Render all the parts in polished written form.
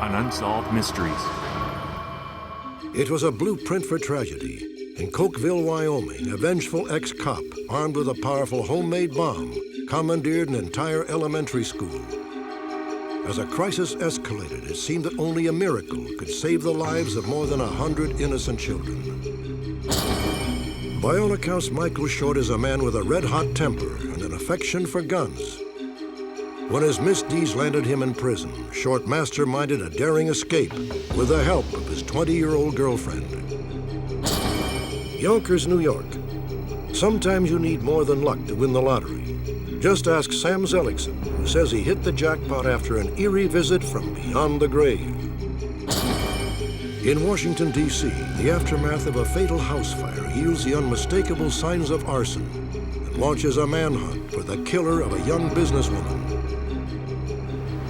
on Unsolved Mysteries. It was a blueprint for tragedy. In Cokeville, Wyoming, a vengeful ex-cop, armed with a powerful homemade bomb, commandeered an entire elementary school. As a crisis escalated, it seemed that only a miracle could save the lives of more than 100 innocent children. By all accounts, Michael Short is a man with a red-hot temper and an affection for guns. When his misdeeds landed him in prison, Short masterminded a daring escape with the help of his 20-year-old girlfriend. Yonkers, New York. Sometimes you need more than luck to win the lottery. Just ask Sam Zelikson, who says he hit the jackpot after an eerie visit from beyond the grave. In Washington, D.C., the aftermath of a fatal house fire yields the unmistakable signs of arson and launches a manhunt for the killer of a young businesswoman.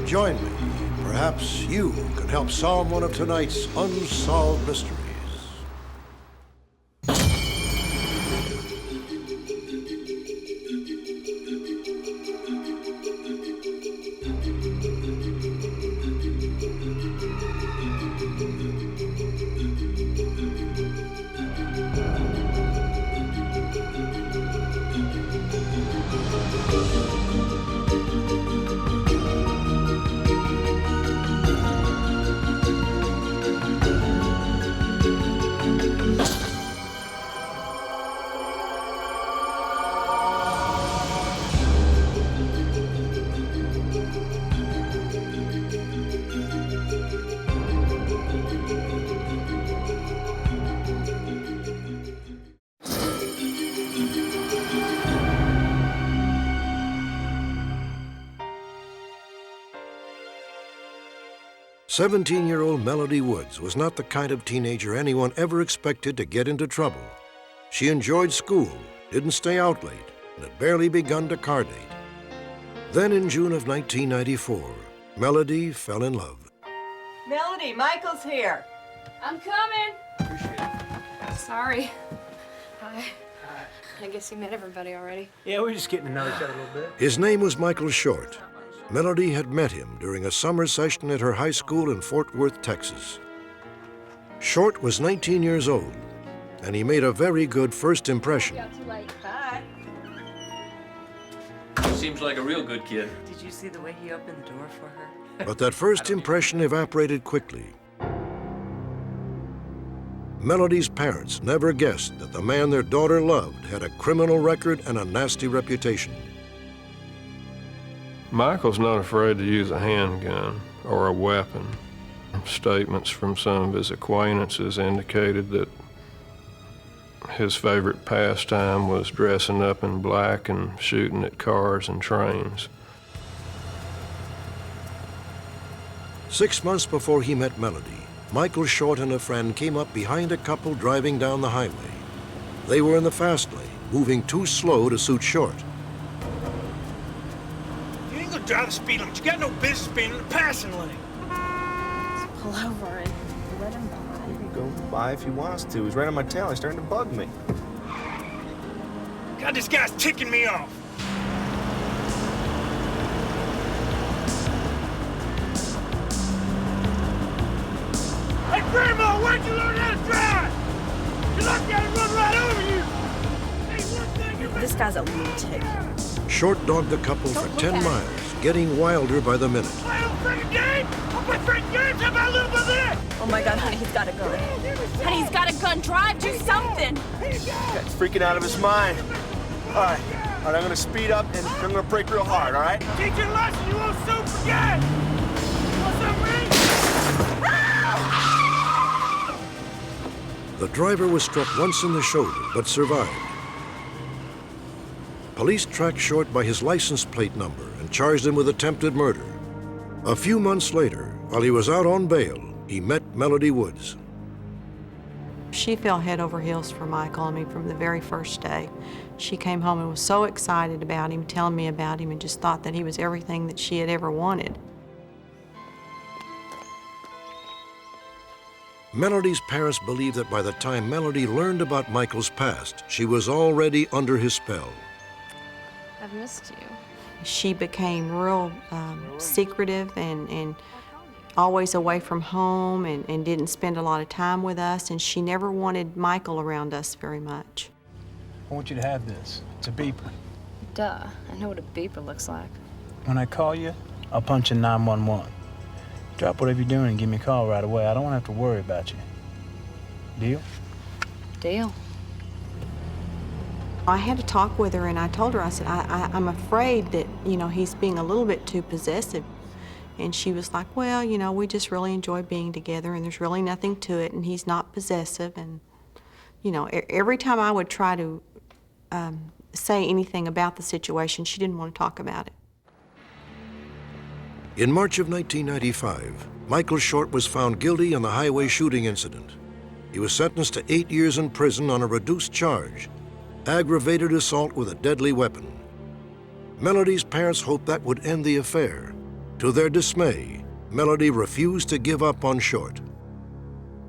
Join me. Perhaps you can help solve one of tonight's unsolved mysteries. "17-year-old Melody Woods was not the kind of teenager anyone ever expected to get into trouble. She enjoyed school, didn't stay out late, and had barely begun to car date. Then in June of 1994, Melody fell in love. Melody, Michael's here. I'm coming. Appreciate it. Sorry. Hi. I guess you met everybody already. Yeah, we're just getting to know each other a little bit. His name was Michael Short. Melody had met him during a summer session at her high school in Fort Worth, Texas. Short was 19 years old, and he made a very good first impression. Hi. Seems like a real good kid. Did you see the way he opened the door for her? But that first impression evaporated quickly. Melody's parents never guessed that the man their daughter loved had a criminal record and a nasty reputation. Michael's not afraid to use a handgun or a weapon. Statements from some of his acquaintances indicated that his favorite pastime was dressing up in black and shooting at cars and trains. 6 months before he met Melody, Michael Short and a friend came up behind a couple driving down the highway. They were in the fast lane, moving too slow to suit Short. You ain't gonna drive the speed limit. You got no business being in the passing lane. Just pull over and let him by. He can go by if he wants to. He's right on my tail. He's starting to bug me. God, this guy's ticking me off. Hey, Grandma, where'd you learn how to drive? You're lucky I didn't run right over you. Hey, one thing you This guy's a lunatic. Short dogged the couple for 10 miles, getting wilder by the minute. play on freaking game? I'll play freaking games. How about a little bit of this? Oh my God, honey, he's got a gun. Honey, he's got a gun. Drive, do something. Guy's freaking out of his mind. All right, I'm gonna speed up and I'm gonna brake real hard, all right? Teach you a lesson you won't soon forget. What's up, man? The driver was struck once in the shoulder, but survived. Police tracked Short by his license plate number and charged him with attempted murder. A few months later, while he was out on bail, he met Melody Woods. She fell head over heels for Michael, from the very first day. She came home and was so excited about him, telling me about him, and just thought that he was everything that she had ever wanted. Melody's parents believed that by the time Melody learned about Michael's past, she was already under his spell. I've missed you. She became real secretive and always away from home and didn't spend a lot of time with us, and she never wanted Michael around us very much. I want you to have this. It's a beeper. Duh, I know what a beeper looks like. When I call you, I'll punch in 911. Drop whatever you're doing and give me a call right away. I don't want to have to worry about you. Deal? Deal. I had to talk with her, and I told her, I said, I'm afraid that, you know, he's being a little bit too possessive. And she was like, well, you know, we just really enjoy being together, and there's really nothing to it, and he's not possessive. And, you know, every time I would try to say anything about the situation, she didn't want to talk about it. In March of 1995, Michael Short was found guilty in the highway shooting incident. He was sentenced to 8 years in prison on a reduced charge, aggravated assault with a deadly weapon. Melody's parents hoped that would end the affair. To their dismay, Melody refused to give up on Short.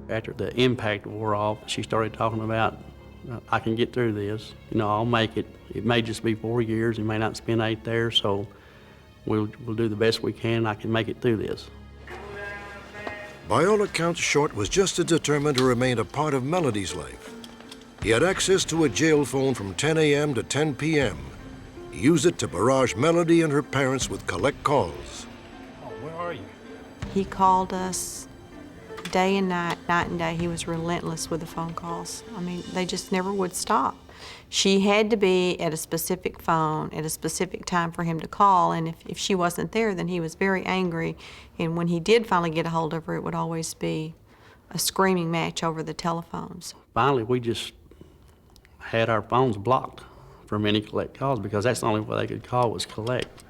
After the impact wore off, she started talking about, I can get through this. You know, I'll make it. It may just be 4 years. He may not spend 8 there, so we'll do the best we can. I can make it through this. By all accounts, Short was just as determined to remain a part of Melody's life. He had access to a jail phone from 10 a.m. to 10 p.m. He used it to barrage Melody and her parents with collect calls. Oh, where are you? He called us day and night, night and day. He was relentless with the phone calls. I mean, they just never would stop. She had to be at a specific phone at a specific time for him to call, and if she wasn't there, then he was very angry. And when he did finally get a hold of her, it would always be a screaming match over the telephones. Finally, we just had our phones blocked from any collect calls because that's the only way they could call was collect.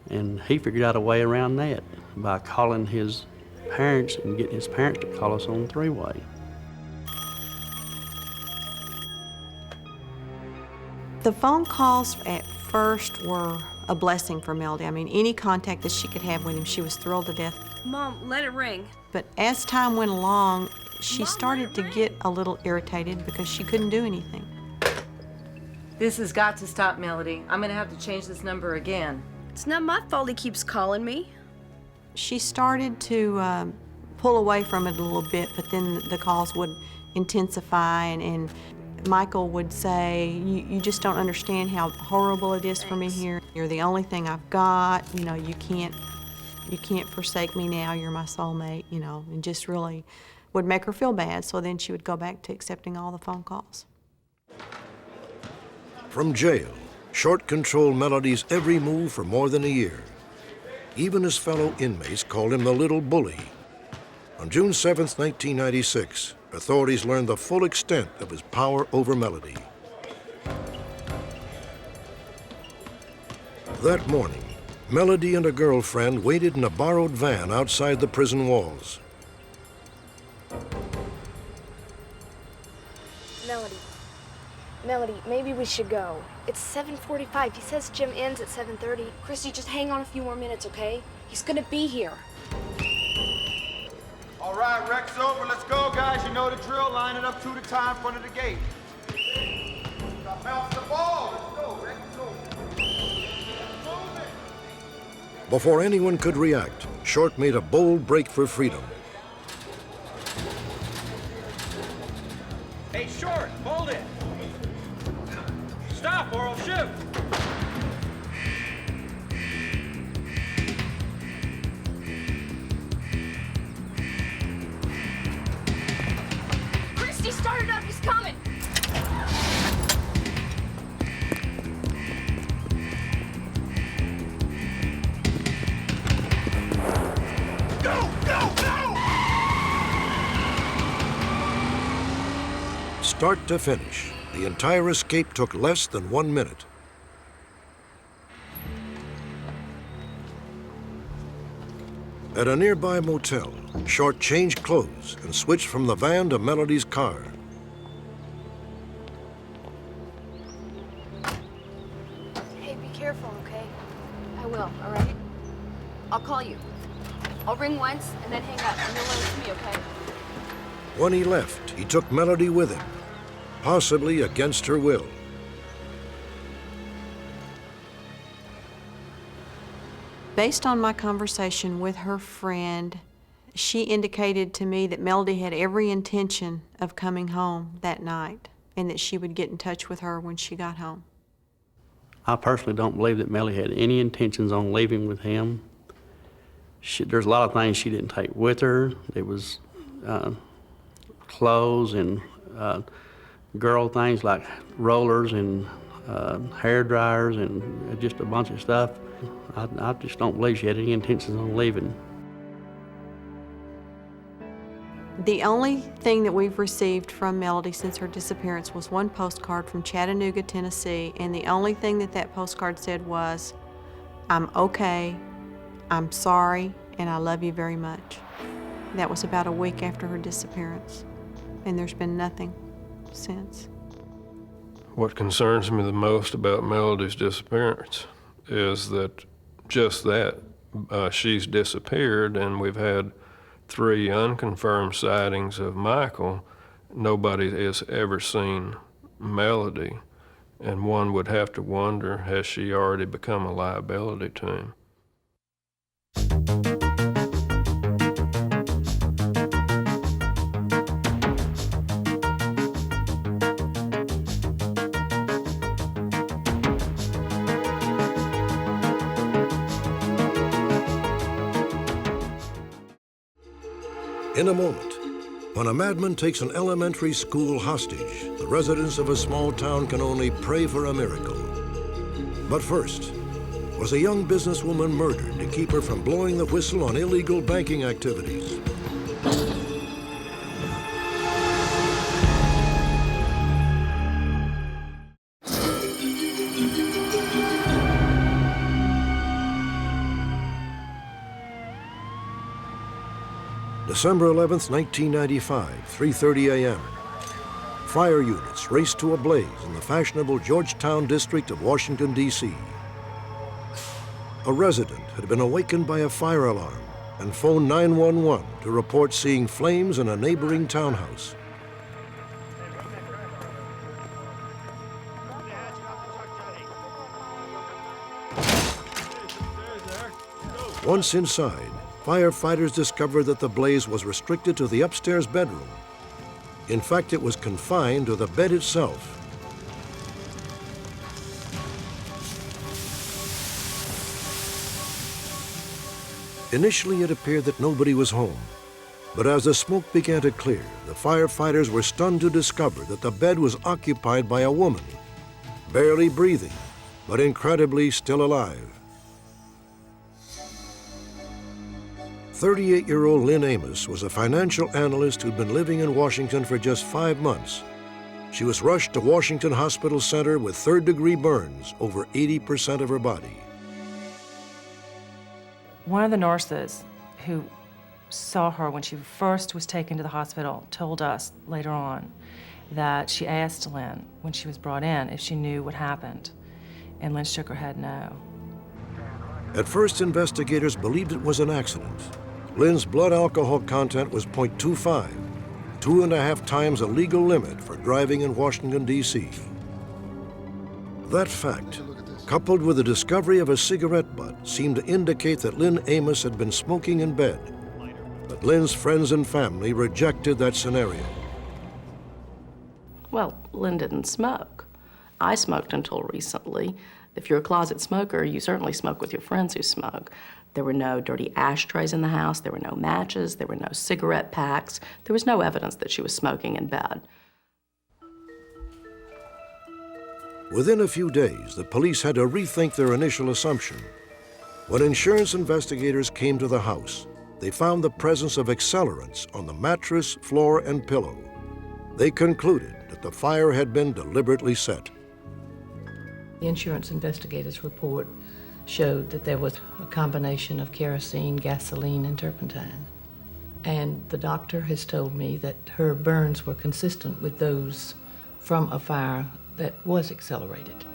And he figured out a way around that by calling his parents and getting his parents to call us on three-way. The phone calls at first were a blessing for Melody. I mean, any contact that she could have with him, she was thrilled to death. Mom, let it ring. But as time went along, she started to get a little irritated because she couldn't do anything. This has got to stop, Melody. I'm gonna have to change this number again. It's not my fault he keeps calling me. She started to pull away from it a little bit, but then the calls would intensify, and Michael would say, you just don't understand how horrible it is for me here. You're the only thing I've got. You know, you can't forsake me now. You're my soulmate, you know, and just really would make her feel bad. So then she would go back to accepting all the phone calls. From jail, Short controlled Melody's every move for more than a year. Even his fellow inmates called him the little bully. On June 7th, 1996, authorities learned the full extent of his power over Melody. That morning, Melody and a girlfriend waited in a borrowed van outside the prison walls. Melody, maybe we should go. It's 7:45. He says gym ends at 7:30. Christy, just hang on a few more minutes, okay? He's gonna be here. All right, rec's over. Let's go, guys. You know the drill. Line it up 2 at a time in front of the gate. Stop bouncing the ball. Let's go, Rick. Let's go. Before anyone could react, Short made a bold break for freedom. Hey, Short, hold it. Stop or I'll shift. Christy, start it up. He's coming. Go, go, go! Start to finish, the entire escape took less than 1 minute. At a nearby motel, Short changed clothes and switched from the van to Melody's car. Hey, be careful, okay? I will, all right? I'll call you. I'll ring once and then hang up, and you'll know it's me, okay? When he left, he took Melody with him, possibly against her will. Based on my conversation with her friend, she indicated to me that Melody had every intention of coming home that night and that she would get in touch with her when she got home. I personally don't believe that Melody had any intentions on leaving with him. There's a lot of things she didn't take with her. It was clothes and girl things like rollers and hair dryers and just a bunch of stuff. I just don't believe she had any intentions on leaving. The only thing that we've received from Melody since her disappearance was one postcard from Chattanooga, Tennessee, and the only thing that that postcard said was, "I'm okay, I'm sorry, and I love you very much." That was about a week after her disappearance, and there's been nothing since. What concerns me the most about Melody's disappearance is that she's disappeared, and we've had 3 unconfirmed sightings of Michael. Nobody has ever seen Melody, and one would have to wonder, has she already become a liability to him? In a moment, when a madman takes an elementary school hostage, the residents of a small town can only pray for a miracle. But first, was a young businesswoman murdered to keep her from blowing the whistle on illegal banking activities? December 11th, 1995, 3:30 a.m. Fire units raced to a blaze in the fashionable Georgetown district of Washington, D.C. A resident had been awakened by a fire alarm and phoned 911 to report seeing flames in a neighboring townhouse. Once inside, firefighters discovered that the blaze was restricted to the upstairs bedroom. In fact, it was confined to the bed itself. Initially, it appeared that nobody was home. But as the smoke began to clear, the firefighters were stunned to discover that the bed was occupied by a woman, barely breathing, but incredibly still alive. 38-year-old Lynn Amos was a financial analyst who'd been living in Washington for just 5 months. She was rushed to Washington Hospital Center with third-degree burns over 80% of her body. One of the nurses who saw her when she first was taken to the hospital told us later on that she asked Lynn when she was brought in if she knew what happened, and Lynn shook her head no. At first, investigators believed it was an accident. Lynn's blood alcohol content was 0.25, 2.5 times a legal limit for driving in Washington, D.C. That fact, coupled with the discovery of a cigarette butt, seemed to indicate that Lynn Amos had been smoking in bed. But Lynn's friends and family rejected that scenario. Well, Lynn didn't smoke. I smoked until recently. If you're a closet smoker, you certainly smoke with your friends who smoke. There were no dirty ashtrays in the house, there were no matches, there were no cigarette packs. There was no evidence that she was smoking in bed. Within a few days, the police had to rethink their initial assumption. When insurance investigators came to the house, they found the presence of accelerants on the mattress, floor, and pillow. They concluded that the fire had been deliberately set. The insurance investigators' report showed that there was a combination of kerosene, gasoline, and turpentine. And the doctor has told me that her burns were consistent with those from a fire that was accelerated.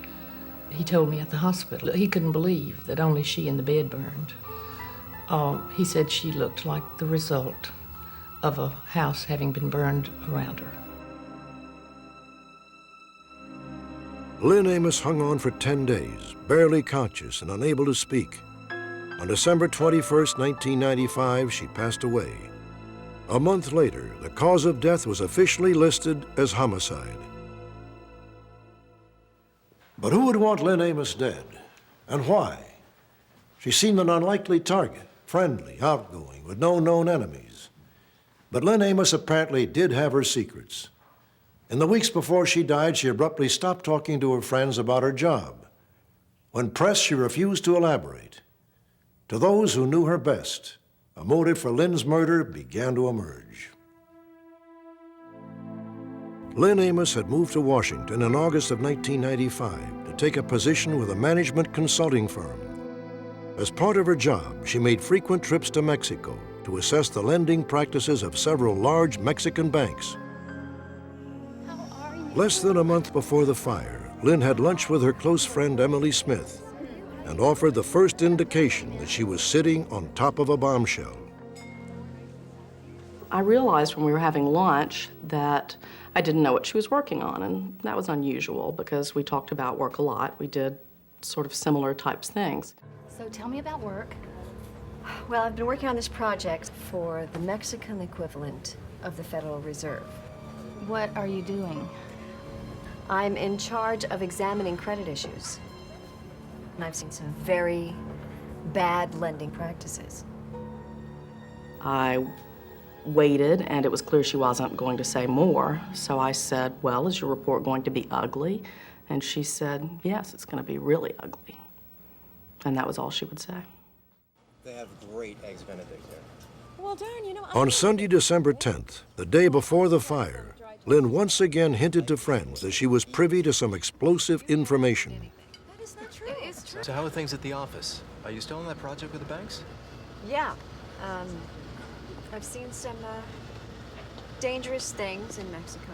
He told me at the hospital he couldn't believe that only she in the bed burned. He said she looked like the result of a house having been burned around her. Lynn Amos hung on for 10 days, barely conscious and unable to speak. On December 21st, 1995, she passed away. A month later, the cause of death was officially listed as homicide. But who would want Lynn Amos dead? And why? She seemed an unlikely target, friendly, outgoing, with no known enemies. But Lynn Amos apparently did have her secrets. In the weeks before she died, she abruptly stopped talking to her friends about her job. When pressed, she refused to elaborate. To those who knew her best, a motive for Lynn's murder began to emerge. Lynn Amos had moved to Washington in August of 1995 to take a position with a management consulting firm. As part of her job, she made frequent trips to Mexico to assess the lending practices of several large Mexican banks. Less than a month before the fire, Lynn had lunch with her close friend Emily Smith and offered the first indication that she was sitting on top of a bombshell. I realized when we were having lunch that I didn't know what she was working on, and that was unusual because we talked about work a lot. We did sort of similar types things. So tell me about work. Well, I've been working on this project for the Mexican equivalent of the Federal Reserve. What are you doing? I'm in charge of examining credit issues. And I've seen some very bad lending practices. I waited, and it was clear she wasn't going to say more. So I said, well, is your report going to be ugly? And she said, yes, it's going to be really ugly. And that was all she would say. They have great eggs Benedict there. Well, darn, you know... On Sunday, December 10th, the day before the fire, Lynn once again hinted to friends that she was privy to some explosive information. That is not true. It is true. So how are things at the office? Are you still on that project with the banks? Yeah. I've seen some dangerous things in Mexico.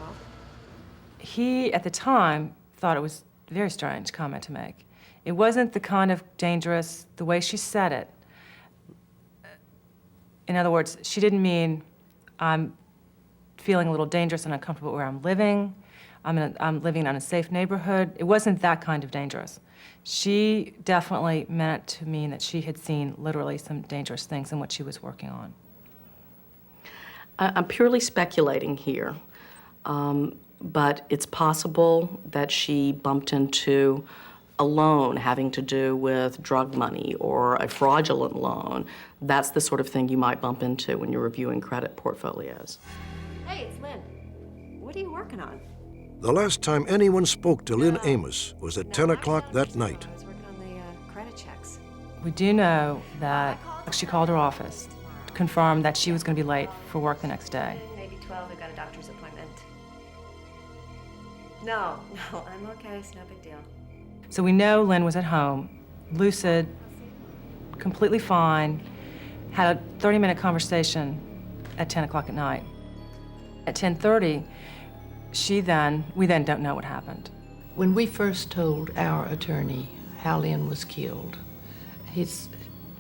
He, at the time, thought it was a very strange comment to make. It wasn't the kind of dangerous, the way she said it. In other words, she didn't mean I'm feeling a little dangerous and uncomfortable where I'm living. I'm living in an unsafe neighborhood. It wasn't that kind of dangerous. She definitely meant to mean that she had seen literally some dangerous things in what she was working on. I'm purely speculating here, but it's possible that she bumped into a loan having to do with drug money or a fraudulent loan. That's the sort of thing you might bump into when you're reviewing credit portfolios. Hey, it's Lynn. What are you working on? The last time anyone spoke to Lynn Amos was at 10 o'clock that night. I was working on the credit checks. We do know that she called her office to confirm that she was going to be late for work the next day. Maybe 12. I got a doctor's appointment. No, I'm okay. It's no big deal. So we know Lynn was at home, lucid, completely fine, had a 30-minute conversation at 10 o'clock at night. At 10:30, we then don't know what happened. When we first told our attorney how Lynn was killed, his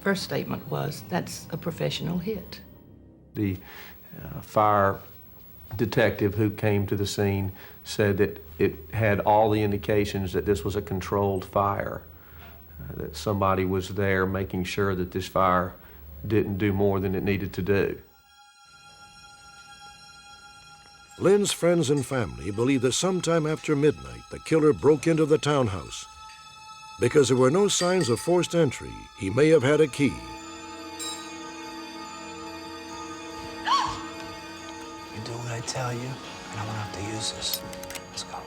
first statement was, that's a professional hit. The fire detective who came to the scene said that it had all the indications that this was a controlled fire, that somebody was there making sure that this fire didn't do more than it needed to do. Lynn's friends and family believe that sometime after midnight, the killer broke into the townhouse. Because there were no signs of forced entry, he may have had a key. You do what I tell you, and I won't have to use this. Let's go.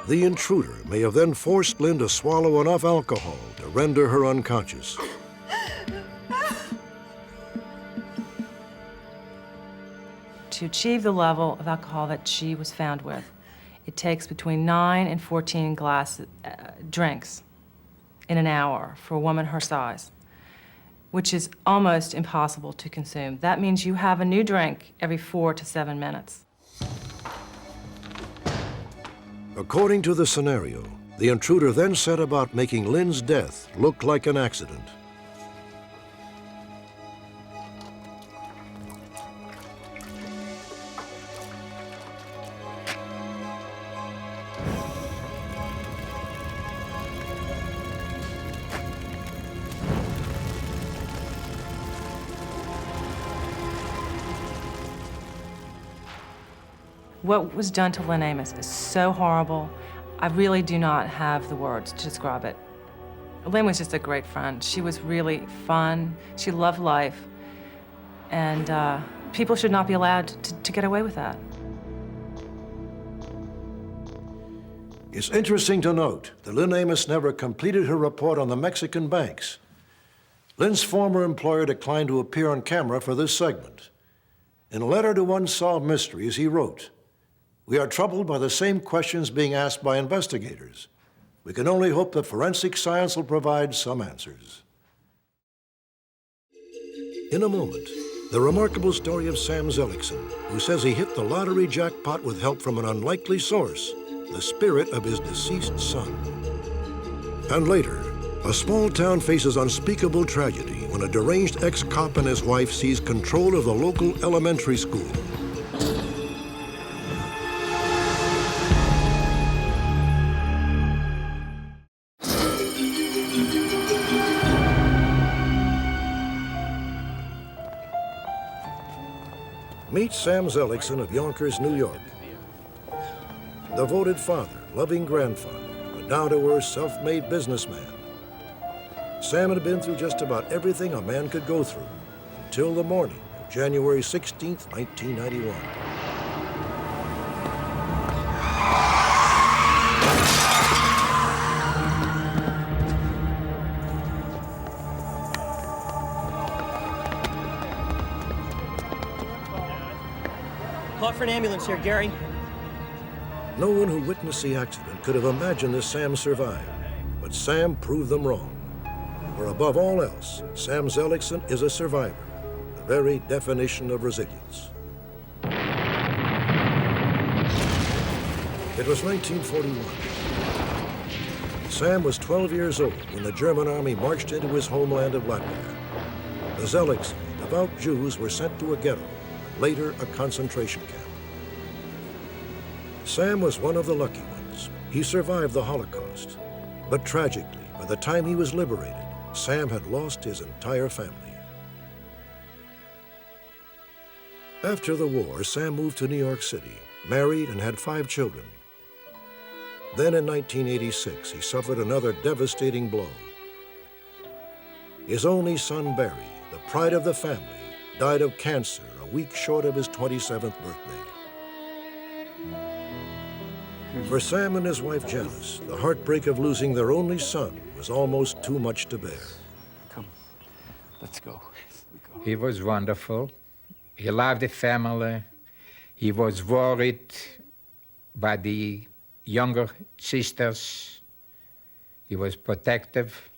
The intruder may have then forced Lynn to swallow enough alcohol to render her unconscious. To achieve the level of alcohol that she was found with, it takes between 9 and 14 drinks in an hour for a woman her size, which is almost impossible to consume. That means you have a new drink every 4 to 7 minutes. According to the scenario, the intruder then set about making Lynn's death look like an accident. What was done to Lynn Amos is so horrible. I really do not have the words to describe it. Lynn was just a great friend. She was really fun. She loved life. And people should not be allowed to get away with that. It's interesting to note that Lynn Amos never completed her report on the Mexican banks. Lynn's former employer declined to appear on camera for this segment. In a letter to Unsolved Mysteries, he wrote, "We are troubled by the same questions being asked by investigators. We can only hope that forensic science will provide some answers." In a moment, the remarkable story of Sam Zelikson, who says he hit the lottery jackpot with help from an unlikely source, the spirit of his deceased son. And later, a small town faces unspeakable tragedy when a deranged ex-cop and his wife seize control of the local elementary school. Meet Sam Zelikson of Yonkers, New York. Devoted father, loving grandfather, a down-to-earth, self-made businessman. Sam had been through just about everything a man could go through until the morning of January 16th, 1991. Call for an ambulance here, Gary. No one who witnessed the accident could have imagined that Sam survived, but Sam proved them wrong. For above all else, Sam Zelikson is a survivor, the very definition of resilience. It was 1941. Sam was 12 years old when the German army marched into his homeland of Latvia. The Zelikson, devout Jews, were sent to a ghetto, and later a concentration camp. Sam was one of the lucky ones. He survived the Holocaust. But tragically, by the time he was liberated, Sam had lost his entire family. After the war, Sam moved to New York City, married and had 5 children. Then in 1986, he suffered another devastating blow. His only son, Barry, the pride of the family, died of cancer a week short of his 27th birthday. For Sam and his wife, Janice, the heartbreak of losing their only son was almost too much to bear. Come, let's go. He was wonderful. He loved the family. He was worried by the younger sisters. He was protective.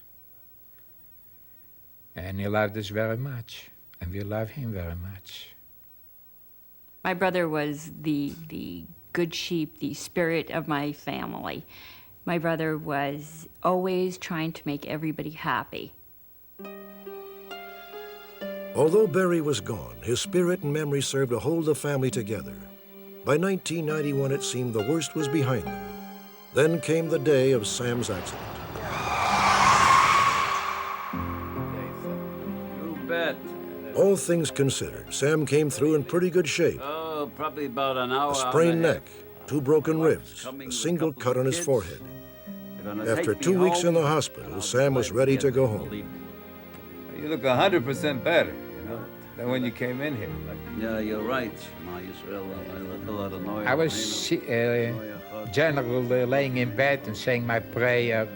And he loved us very much. And we love him very much. My brother was the good sheep, the spirit of my family. My brother was always trying to make everybody happy. Although Barry was gone, his spirit and memory served to hold the family together. By 1991, it seemed the worst was behind them. Then came the day of Sam's accident. You bet. All things considered, Sam came through in pretty good shape. Oh, probably about an hour. A sprained neck, 2 broken ribs, a single cut on his forehead. After 2 weeks in the hospital, Sam was ready to go home. You look 100% better, you know, than when you came in here. Yeah, you're right. I was generally laying in bed and saying my prayer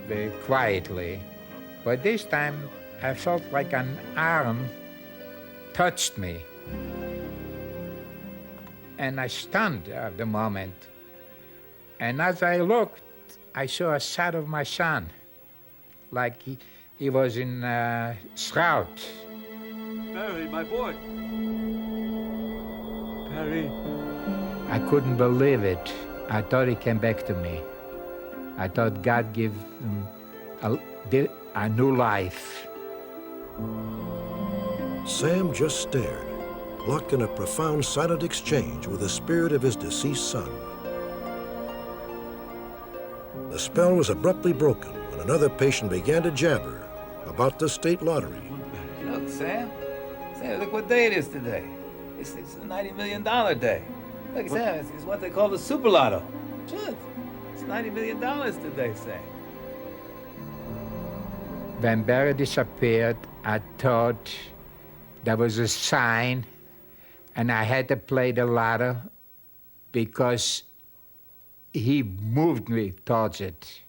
quietly. But this time, I felt like an arm touched me. And I stunned at the moment. And as I looked, I saw a side of my son, like he was in a shroud. Barry, my boy. Barry. I couldn't believe it. I thought he came back to me. I thought God gave him a new life. Sam just stared, locked in a profound silent exchange with the spirit of his deceased son. The spell was abruptly broken when another patient began to jabber about the state lottery. Look, Sam, look what day it is today. It's a $90 million day. Look, Sam, it's what they call the super lotto. Sure, it's $90 million today, Sam. When Barry disappeared, I thought there was a sign, and I had to play the lotto because he moved me towards it.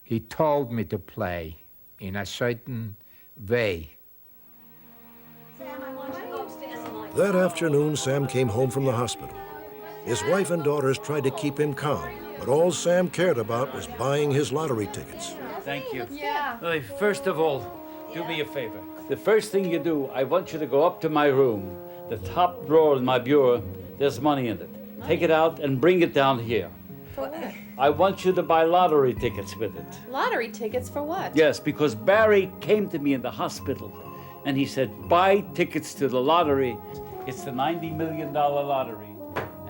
He told me to play in a certain way. That afternoon, Sam came home from the hospital. His wife and daughters tried to keep him calm, but all Sam cared about was buying his lottery tickets. Thank you. Yeah. First of all, do me a favor. The first thing you do, I want you to go up to my room. The top drawer in my bureau, there's money in it. Take it out and bring it down here. For what? I want you to buy lottery tickets with it. Lottery tickets for what? Yes, because Barry came to me in the hospital and he said, buy tickets to the lottery. It's the $90 million lottery.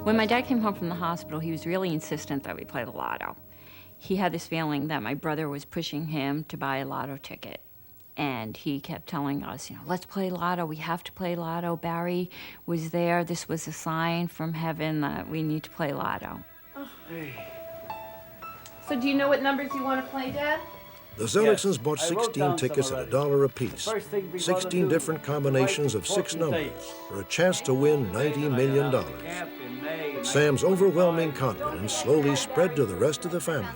When my dad came home from the hospital, he was really insistent that we play the lotto. He had this feeling that my brother was pushing him to buy a lotto ticket. And he kept telling us, let's play lotto. We have to play lotto. Barry was there. This was a sign from heaven that we need to play lotto. Oh. So do you know what numbers you want to play, Dad? The Zeliksons bought 16 tickets at $1 apiece, 16 different combinations of 6 numbers for a chance to win $90 million. Sam's overwhelming confidence slowly spread to the rest of the family.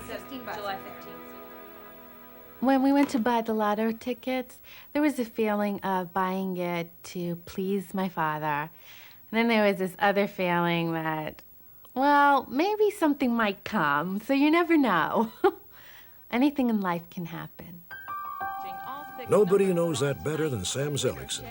When we went to buy the lotto tickets, there was a feeling of buying it to please my father. And then there was this other feeling that, well, maybe something might come, so you never know. Anything in life can happen. Nobody knows that better than Sam Zelikson.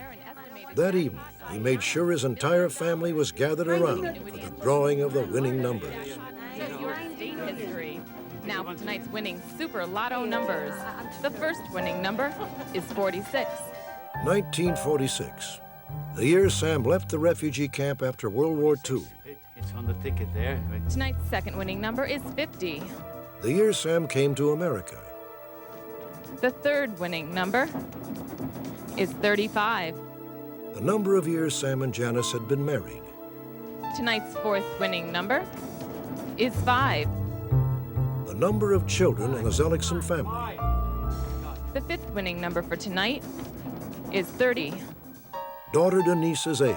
That evening, he made sure his entire family was gathered around for the drawing of the winning numbers. State history. Now for tonight's winning Super Lotto numbers. The first winning number is 46. 1946, the year Sam left the refugee camp after World War II. It's on the ticket there. Right? Tonight's second winning number is 50. The year Sam came to America. The third winning number is 35. The number of years Sam and Janice had been married. Tonight's fourth winning number is 5. The number of children in the Zelikson family. The fifth winning number for tonight is 30. Daughter Denise's age.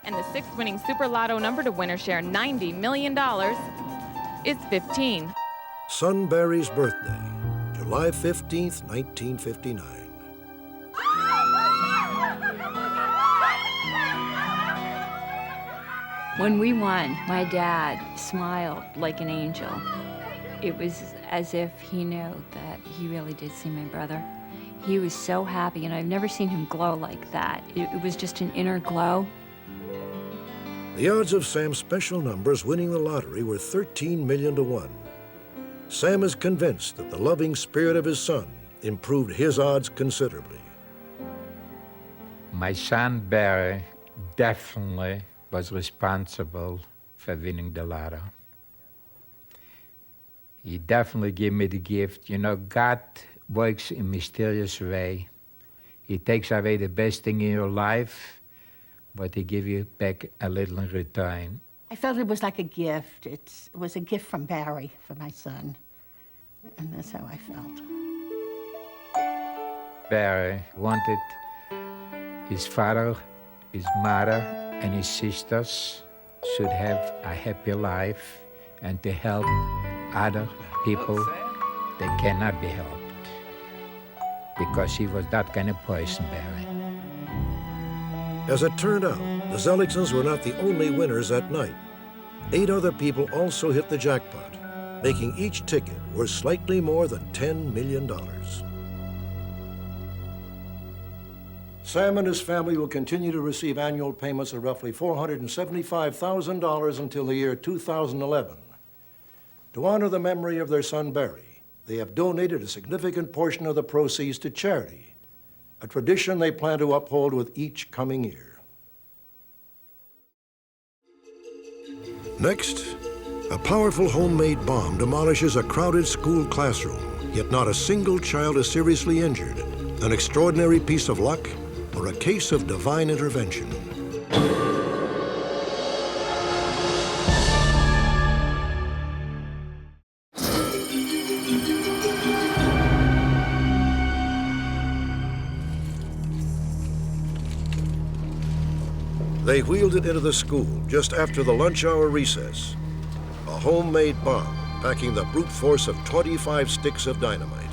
And the sixth winning Super Lotto number to winner share $90 million is 15. Son Barry's birthday, July 15th, 1959. When we won, my dad smiled like an angel. It was as if he knew that he really did see my brother. He was so happy, and I've never seen him glow like that. It was just an inner glow. The odds of Sam's special numbers winning the lottery were 13 million to 1. Sam is convinced that the loving spirit of his son improved his odds considerably. My son Barry definitely was responsible for winning the lotto. He definitely gave me the gift. You know, God works in a mysterious way. He takes away the best thing in your life, but he gives you back a little in return. I felt it was like a gift. It was a gift from Barry for my son, and that's how I felt. Barry wanted his father, his mother, and his sisters should have a happy life and to help other people that cannot be helped, because he was that kind of person, Barry. As it turned out, the Zeliksons were not the only winners that night. 8 other people also hit the jackpot, making each ticket worth slightly more than $10 million. Sam and his family will continue to receive annual payments of roughly $475,000 until the year 2011. To honor the memory of their son Barry, they have donated a significant portion of the proceeds to charity, a tradition they plan to uphold with each coming year. Next, a powerful homemade bomb demolishes a crowded school classroom, yet not a single child is seriously injured. An extraordinary piece of luck or a case of divine intervention. They wheeled it into the school just after the lunch hour recess. A homemade bomb packing the brute force of 25 sticks of dynamite.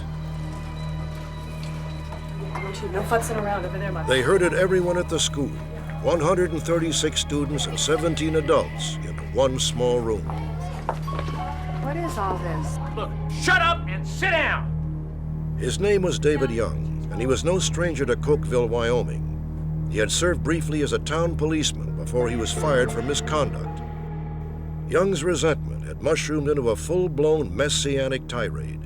No futzing around over there, They herded everyone at the school, 136 students and 17 adults, into one small room. What is all this? Look, shut up and sit down! His name was David Young, and he was no stranger to Cokeville, Wyoming. He had served briefly as a town policeman before he was fired for misconduct. Young's resentment had mushroomed into a full-blown messianic tirade.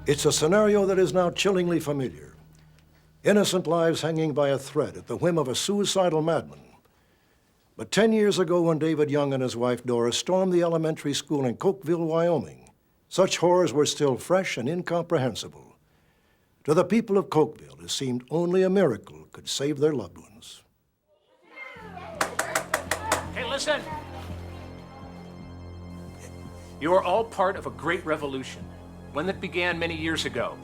It's a scenario that is now chillingly familiar. Innocent lives hanging by a thread at the whim of a suicidal madman. But 10 years ago, when David Young and his wife Dora stormed the elementary school in Cokeville, Wyoming, such horrors were still fresh and incomprehensible. To the people of Cokeville, it seemed only a miracle could save their loved ones. Hey, listen! You are all part of a great revolution, one that began many years ago.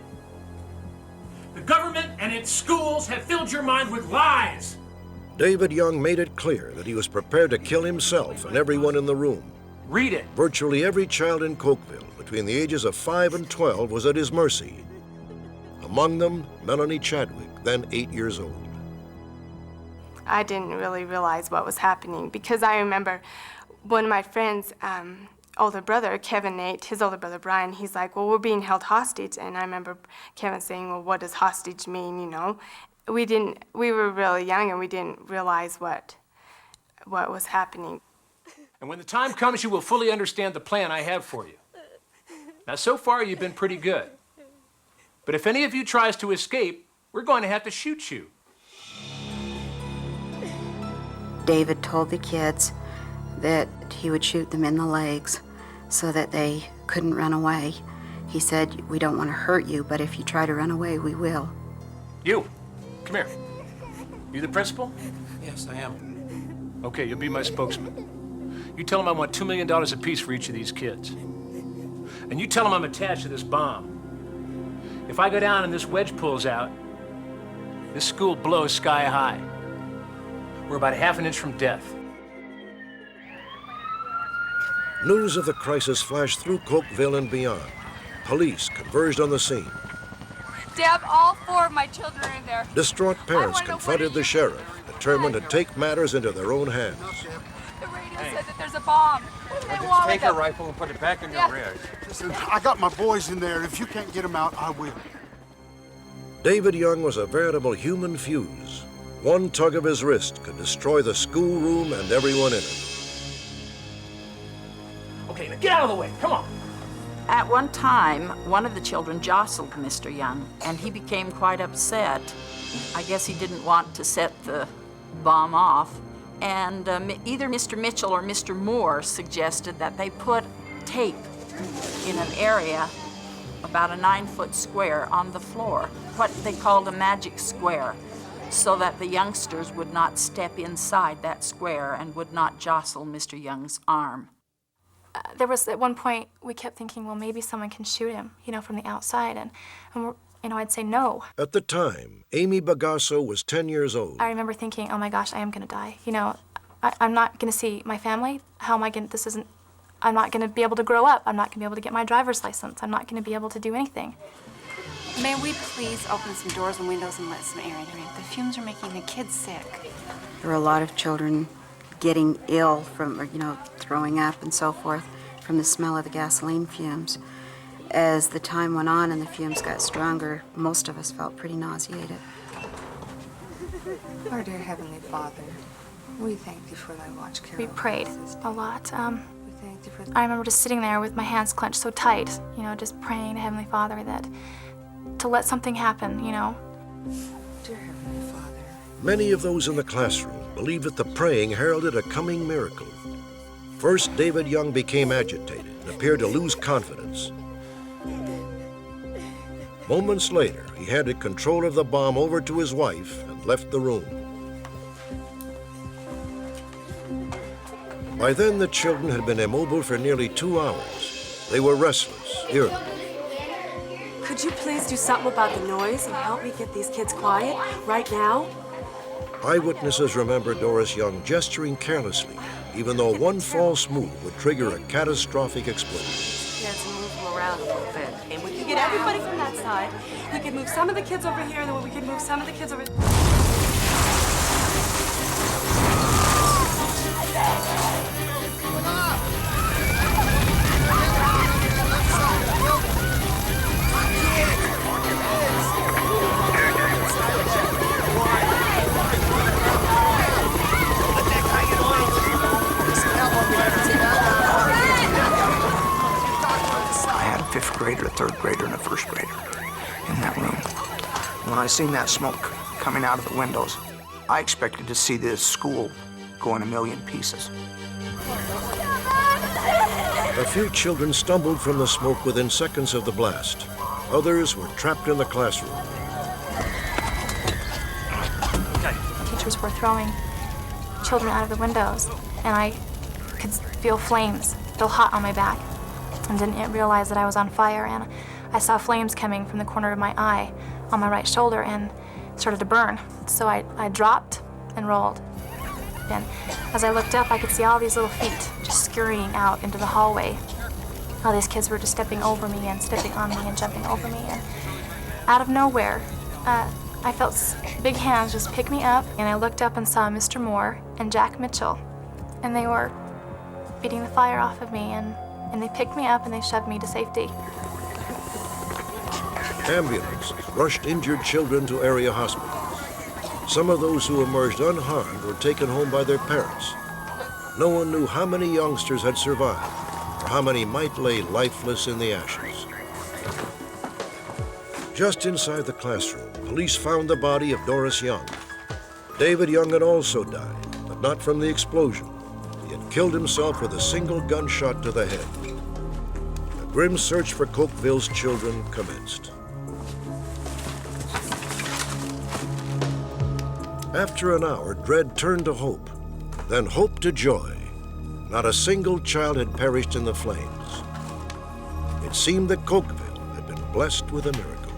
The government and its schools have filled your mind with lies. David Young made it clear that he was prepared to kill himself and everyone in the room. Read it. Virtually every child in Cokeville between the ages of 5 and 12 was at his mercy. Among them, Melanie Chadwick, then 8 years old. I didn't really realize what was happening because I remember one of my friends, older brother, Kevin Nate, his older brother Brian, he's like, well, we're being held hostage. And I remember Kevin saying, well, what does hostage mean, you know? We were really young and we didn't realize what was happening. And when the time comes, you will fully understand the plan I have for you. Now, so far, you've been pretty good. But if any of you tries to escape, we're going to have to shoot you. David told the kids that he would shoot them in the legs so that they couldn't run away. He said, we don't want to hurt you, but if you try to run away, we will. You, come here. You the principal? Yes, I am. Okay, you'll be my spokesman. You tell them I want $2 million apiece for each of these kids. And you tell them I'm attached to this bomb. If I go down and this wedge pulls out, this school blows sky high. We're about half an inch from death. News of the crisis flashed through Cokeville and beyond. Police converged on the scene. Deb, all 4 of my children are in there. Distraught parents confronted the sheriff, determined to take matters into their own hands. The radio said that there's a bomb. They want Take your rifle and put it back in your rear. Listen, I got my boys in there. If you can't get them out, I will. David Young was a veritable human fuse. One tug of his wrist could destroy the schoolroom and everyone in it. Okay, now get out of the way, come on. At one time, one of the children jostled Mr. Young, and he became quite upset. I guess he didn't want to set the bomb off. And either Mr. Mitchell or Mr. Moore suggested that they put tape in an area about a 9-foot square on the floor, what they called a magic square, so that the youngsters would not step inside that square and would not jostle Mr. Young's arm. There was, at one point, we kept thinking, well, maybe someone can shoot him, you know, from the outside, and I'd say no. At the time, Amy Bagasso was 10 years old. I remember thinking, oh my gosh, I am gonna die. You know, I'm not gonna see my family. How am I gonna, I'm not gonna be able to grow up. I'm not gonna be able to get my driver's license. I'm not gonna be able to do anything. May we please open some doors and windows and let some air in here? The fumes are making the kids sick. There were a lot of children getting ill from, you know, throwing up and so forth from the smell of the gasoline fumes. As the time went on and the fumes got stronger, most of us felt pretty nauseated. Our dear Heavenly Father, we thank thee for thy watch care. We prayed a lot. We thank thee for I remember just sitting there with my hands clenched so tight, you know, just praying to Heavenly Father that to let something happen, you know. Dear Heavenly Father. Many of those in the classroom believed that the praying heralded a coming miracle. First, David Young became agitated and appeared to lose confidence. Moments later, he handed control of the bomb over to his wife and left the room. By then, the children had been immobile for nearly 2 hours. They were restless, irritable. Could you please do something about the noise and help me get these kids quiet right now? Eyewitnesses remember Doris Young gesturing carelessly, even though one false move would trigger a catastrophic explosion. Let's move them around a little bit. And we can get everybody from that side. We can move some of the kids over here, and then we can move some of the kids over. Fifth grader, a third grader, and a first grader in that room. When I seen that smoke coming out of the windows, I expected to see this school go in a million pieces. A few children stumbled from the smoke within seconds of the blast. Others were trapped in the classroom. Teachers were throwing children out of the windows, and I could feel flames, feel hot on my back, and didn't realize that I was on fire. And I saw flames coming from the corner of my eye on my right shoulder and started to burn. So I dropped and rolled. And as I looked up, I could see all these little feet just scurrying out into the hallway. All these kids were just stepping over me and stepping on me and jumping over me. And out of nowhere, I felt big hands just pick me up, and I looked up and saw Mr. Moore and Jack Mitchell, and they were beating the fire off of me, and they picked me up and they shoved me to safety. Ambulances rushed injured children to area hospitals. Some of those who emerged unharmed were taken home by their parents. No one knew how many youngsters had survived, or how many might lay lifeless in the ashes. Just inside the classroom, police found the body of Doris Young. David Young had also died, but not from the explosion. He had killed himself with a single gunshot to the head. A grim search for Cokeville's children commenced. After an hour, dread turned to hope, then hope to joy. Not a single child had perished in the flames. It seemed that Cokeville had been blessed with a miracle.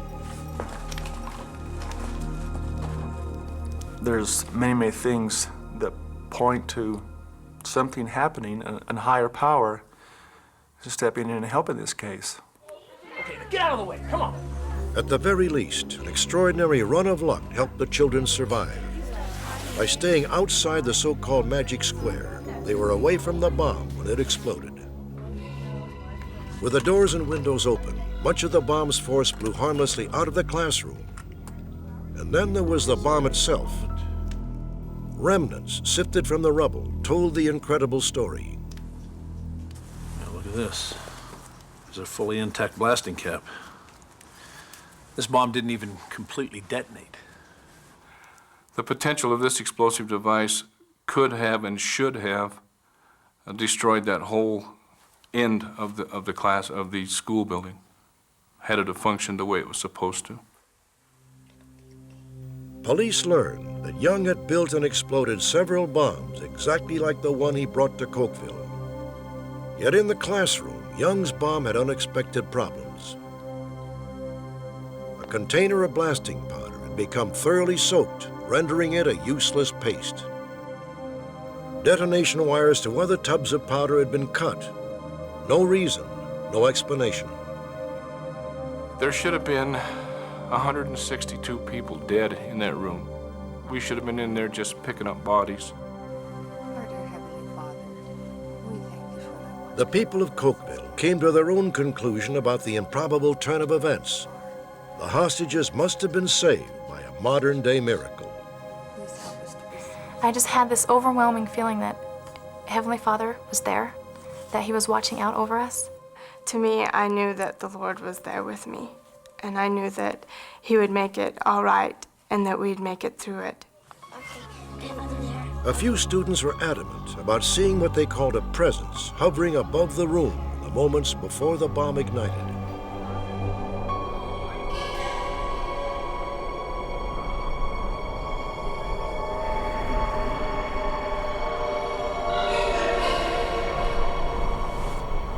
There's many things that point to something happening, and higher power to step in and help in this case. Okay, get out of the way, come on. At the very least, an extraordinary run of luck helped the children survive. By staying outside the so-called magic square, they were away from the bomb when it exploded. With the doors and windows open, much of the bomb's force blew harmlessly out of the classroom. And then there was the bomb itself. Remnants sifted from the rubble told the incredible story. Now look at this. There's a fully intact blasting cap. This bomb didn't even completely detonate. The potential of this explosive device could have and should have destroyed that whole end of the school building, had it have functioned the way it was supposed to. Police learned that Young had built and exploded several bombs exactly like the one he brought to Cokeville. Yet in the classroom, Young's bomb had unexpected problems. A container of blasting powder had become thoroughly soaked, rendering it a useless paste. Detonation wires to other tubs of powder had been cut. No reason, no explanation. There should have been 162 people dead in that room. We should have been in there just picking up bodies. The people of Cokeville came to their own conclusion about the improbable turn of events. The hostages must have been saved by a modern-day miracle. I just had this overwhelming feeling that Heavenly Father was there, that He was watching out over us. To me, I knew that the Lord was there with me, and I knew that He would make it all right and that we'd make it through it. A few students were adamant about seeing what they called a presence hovering above the room in the moments before the bomb ignited.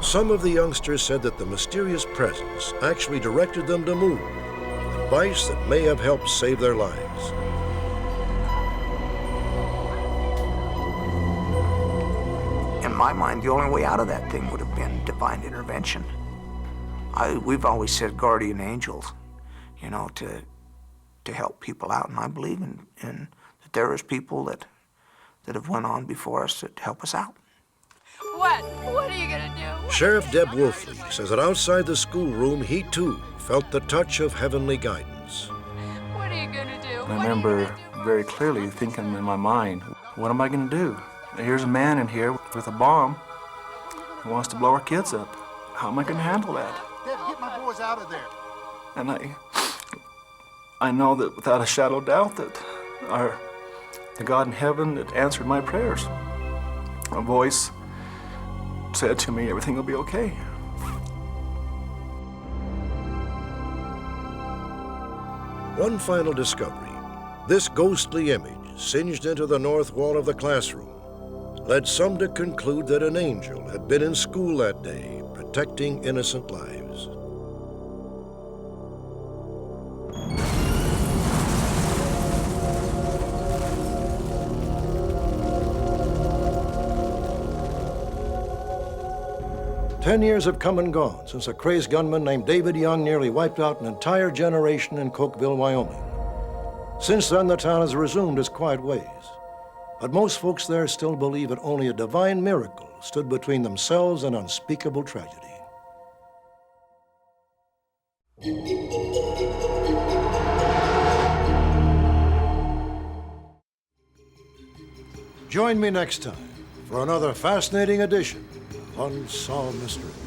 Some of the youngsters said that the mysterious presence actually directed them to move, advice that may have helped save their lives. my mind, the only way out of that thing would have been divine intervention. We've always said guardian angels, you know, to help people out, and I believe in that there is people that have went on before us to help us out. What? What are you gonna do? Sheriff Deb Wolfley says that outside the schoolroom, he too felt the touch of heavenly guidance. What are you gonna do? I remember very clearly thinking in my mind, what am I going to do? Here's a man in here with a bomb who wants to blow our kids up. How am I going to handle that? Deb, get my boys out of there. And I know that without a shadow of doubt that the God in heaven that answered my prayers. A voice said to me, everything will be okay. One final discovery. This ghostly image, singed into the north wall of the classroom, led some to conclude that an angel had been in school that day, protecting innocent lives. Ten years have come and gone since a crazed gunman named David Young nearly wiped out an entire generation in Cokeville, Wyoming. Since then, the town has resumed its quiet ways. But most folks there still believe that only a divine miracle stood between themselves and unspeakable tragedy. Join me next time for another fascinating edition of Unsolved Mysteries.